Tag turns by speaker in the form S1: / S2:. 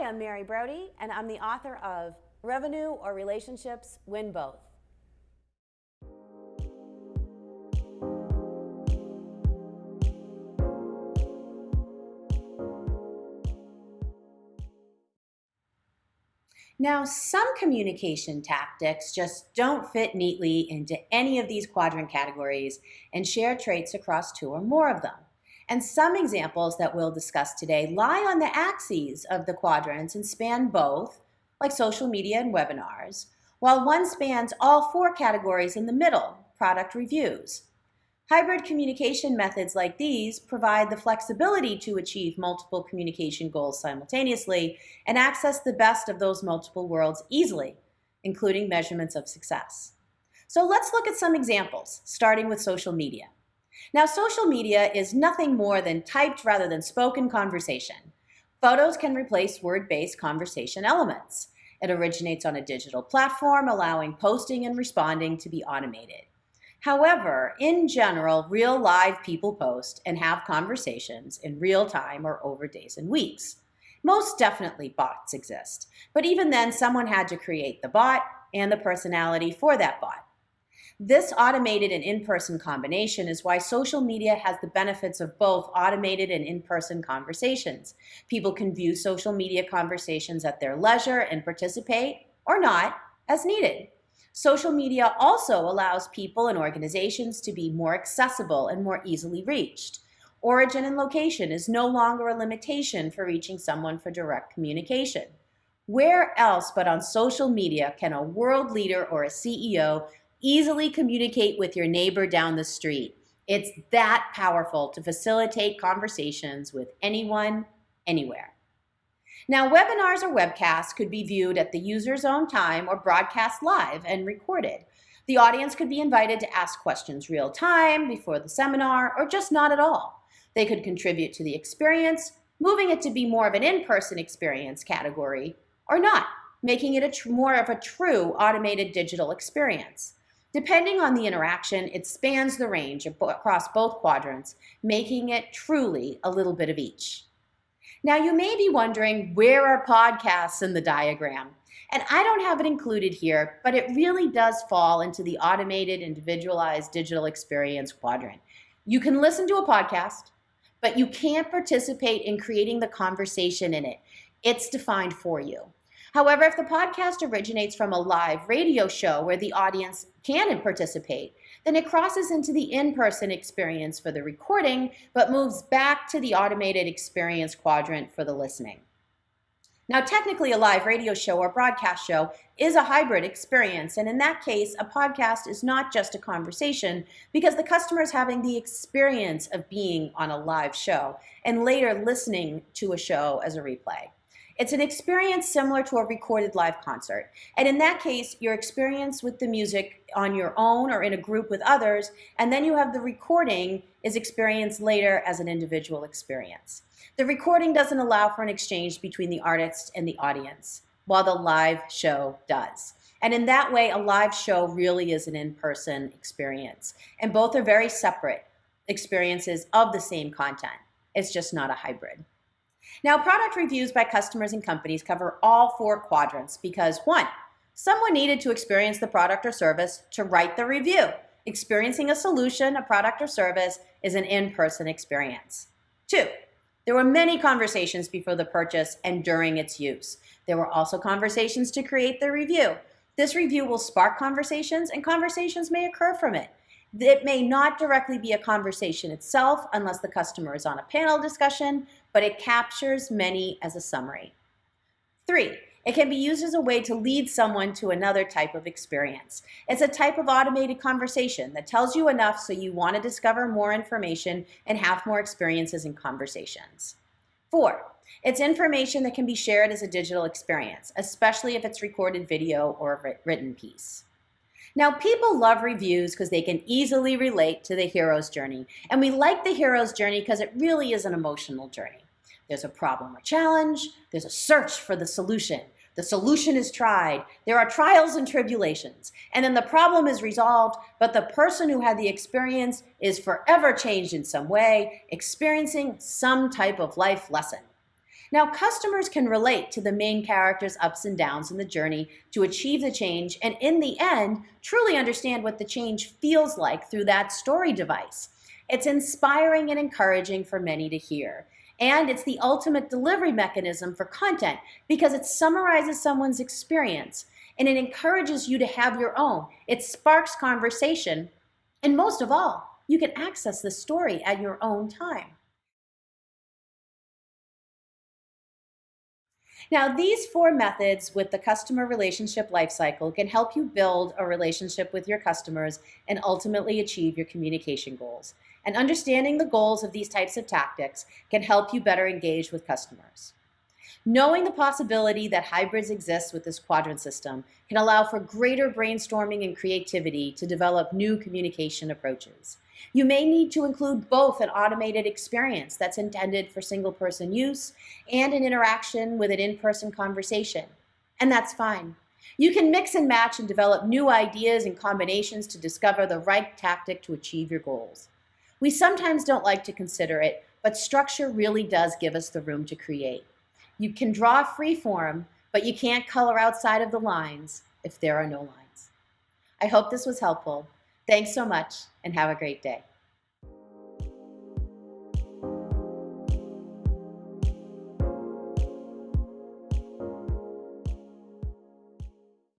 S1: Hi, I'm Mary Brody, and I'm the author of Revenue or Relationships Win Both. Now, some communication tactics just don't fit neatly into any of these quadrant categories and share traits across two or more of them. And some examples that we'll discuss today lie on the axes of the quadrants and span both, like social media and webinars, while one spans all four categories in the middle, product reviews. Hybrid communication methods like these provide the flexibility to achieve multiple communication goals simultaneously and access the best of those multiple worlds easily, including measurements of success. So let's look at some examples, starting with social media. Now, social media is nothing more than typed rather than spoken conversation. Photos can replace word-based conversation elements. It originates on a digital platform, allowing posting and responding to be automated. However, in general, real live people post and have conversations in real time or over days and weeks. Most definitely bots exist, but even then someone had to create the bot and the personality for that bot. This automated and in-person combination is why social media has the benefits of both automated and in-person conversations. People can view social media conversations at their leisure and participate, or not, as needed. Social media also allows people and organizations to be more accessible and more easily reached. Origin and location is no longer a limitation for reaching someone for direct communication. Where else but on social media can a world leader or a CEO easily communicate with your neighbor down the street? It's that powerful to facilitate conversations with anyone, anywhere. Now, webinars or webcasts could be viewed at the user's own time or broadcast live and recorded. The audience could be invited to ask questions real time, before the seminar, or just not at all. They could contribute to the experience, moving it to be more of an in-person experience category, or not, making it more of a true automated digital experience. Depending on the interaction, it spans the range across both quadrants, making it truly a little bit of each. Now, you may be wondering, where are podcasts in the diagram? And I don't have it included here, but it really does fall into the automated, individualized digital experience quadrant. You can listen to a podcast, but you can't participate in creating the conversation in it. It's defined for you. However, if the podcast originates from a live radio show where the audience can participate, then it crosses into the in-person experience for the recording, but moves back to the automated experience quadrant for the listening. Now, technically, a live radio show or broadcast show is a hybrid experience, and in that case, a podcast is not just a conversation because the customer is having the experience of being on a live show and later listening to a show as a replay. It's an experience similar to a recorded live concert. And in that case, your experience with the music on your own or in a group with others, and then you have the recording is experienced later as an individual experience. The recording doesn't allow for an exchange between the artist and the audience, while the live show does. And in that way, a live show really is an in-person experience. And both are very separate experiences of the same content. It's just not a hybrid. Now, product reviews by customers and companies cover all four quadrants because 1, someone needed to experience the product or service to write the review. Experiencing a solution, a product or service is an in-person experience. 2, there were many conversations before the purchase and during its use. There were also conversations to create the review. This review will spark conversations, and conversations may occur from it. It may not directly be a conversation itself unless the customer is on a panel discussion, but it captures many as a summary. 3, it can be used as a way to lead someone to another type of experience. It's a type of automated conversation that tells you enough so you want to discover more information and have more experiences and conversations. 4, it's information that can be shared as a digital experience, especially if it's recorded video or a written piece. Now, people love reviews because they can easily relate to the hero's journey. And we like the hero's journey because it really is an emotional journey. There's a problem or challenge. There's a search for the solution. The solution is tried. There are trials and tribulations. And then the problem is resolved, but the person who had the experience is forever changed in some way, experiencing some type of life lesson. Now, customers can relate to the main character's ups and downs in the journey to achieve the change, and in the end, truly understand what the change feels like through that story device. It's inspiring and encouraging for many to hear. And it's the ultimate delivery mechanism for content because it summarizes someone's experience and it encourages you to have your own. It sparks conversation. And most of all, you can access the story at your own time. Now, these four methods with the customer relationship lifecycle can help you build a relationship with your customers and ultimately achieve your communication goals. And understanding the goals of these types of tactics can help you better engage with customers. Knowing the possibility that hybrids exist with this quadrant system can allow for greater brainstorming and creativity to develop new communication approaches. You may need to include both an automated experience that's intended for single-person use and an interaction with an in-person conversation. And that's fine. You can mix and match and develop new ideas and combinations to discover the right tactic to achieve your goals. We sometimes don't like to consider it, but structure really does give us the room to create. You can draw free form, but you can't color outside of the lines if there are no lines. I hope this was helpful. Thanks so much and have a great day.